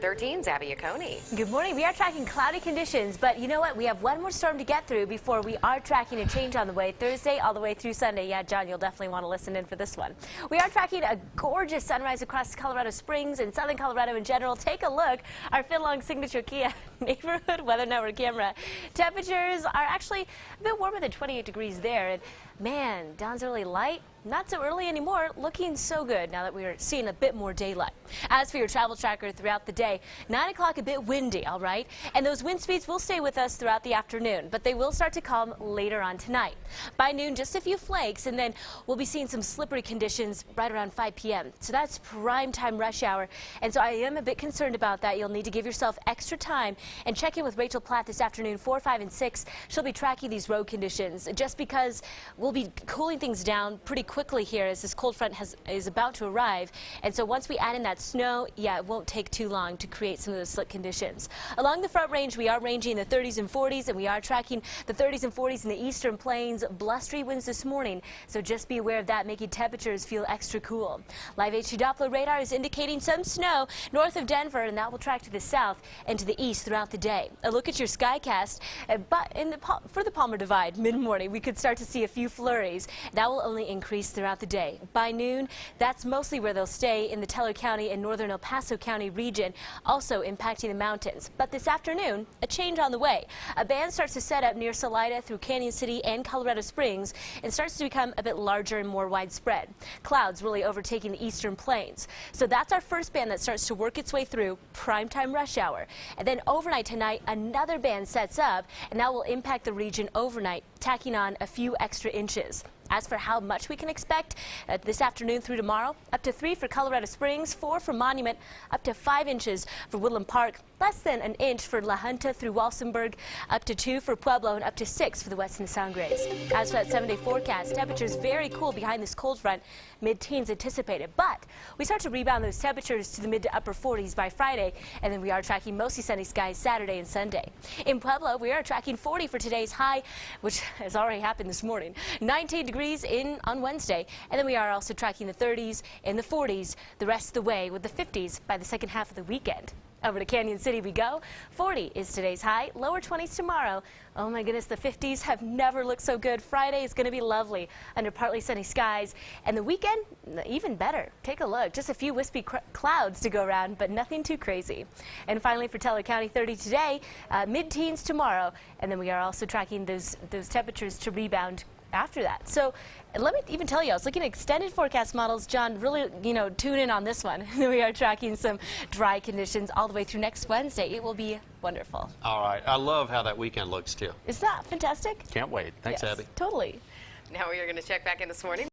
13's Abby Aconi. Good morning. We are tracking cloudy conditions, but you know what? We have one more storm to get through before we are tracking a change on the way Thursday all the way through Sunday. Yeah, John, you'll definitely want to listen in for this one. We are tracking a gorgeous sunrise across Colorado Springs and southern Colorado in general. Take a look. Our Finlong signature Kia neighborhood weather network camera. Temperatures are actually a bit warmer than 28 degrees there. And man, dawn's early light. Not so early anymore, looking so good now that we are seeing a bit more daylight. As for your travel tracker throughout the day, 9 o'clock a bit windy, all right? And those wind speeds will stay with us throughout the afternoon, but they will start to calm later on tonight. By noon, just a few flakes, and then we'll be seeing some slippery conditions right around 5 p.m. So that's prime time rush hour, and so I am a bit concerned about that. You'll need to give yourself extra time and check in with Rachel Platt this afternoon, 4, 5, and 6. She'll be tracking these road conditions just because we'll be cooling things down pretty quickly here as this cold front is about to arrive. And so once we add in that snow, yeah, it won't take too long to create some of those slick conditions. Along the front range, we are ranging the 30s and 40s, and we are tracking the 30s and 40s in the eastern plains. Blustery winds this morning, so just be aware of that, making temperatures feel extra cool. Live HD Doppler radar is indicating some snow north of Denver, and that will track to the south and to the east throughout the day. A look at your skycast, but for the Palmer Divide, mid-morning, we could start to see a few flurries. That will only increase throughout the day. By noon, that's mostly where they'll stay in the Teller County and northern El Paso County region, also impacting the mountains. But this afternoon, a change on the way. A band starts to set up near Salida through Canyon City and Colorado Springs and starts to become a bit larger and more widespread. Clouds really overtaking the eastern plains. So that's our first band that starts to work its way through primetime rush hour. And then overnight tonight, another band sets up, and that will impact the region overnight, tacking on a few extra inches. As for how much we can expect this afternoon through tomorrow, up to 3 for Colorado Springs, 4 for Monument, up to 5 inches for Woodland Park, less than an inch for La Junta through Walsenburg, up to 2 for Pueblo, and up to 6 for the Weston Sound Grays. As for that 7-day forecast, temperatures very cool behind this cold front, mid-teens anticipated. But we start to rebound those temperatures to the mid to upper 40s by Friday, and then we are tracking mostly sunny skies Saturday and Sunday. In Pueblo, we are tracking 40 for today's high, which has already happened this morning. 19 degrees in on Wednesday, and then we are also tracking the 30s and the 40s the rest of the way, with the 50s by the second half of the weekend. Over to Canyon City we go. 40 is today's high, lower 20s tomorrow. Oh my goodness, the 50s have never looked so good. Friday is going to be lovely under partly sunny skies, and the weekend even better. Take a look, just a few wispy clouds to go around, but nothing too crazy. And finally for Teller County, 30 today, mid-teens tomorrow, and then we are also tracking those temperatures to rebound after that. So let me even tell you, I was looking at extended forecast models. John, really, tune in on this one. We are tracking some dry conditions all the way through next Wednesday. It will be wonderful. All right. I love how that weekend looks, too. Isn't that fantastic? Can't wait. Thanks, Yes, Abby. Totally. Now we are going to check back in this morning.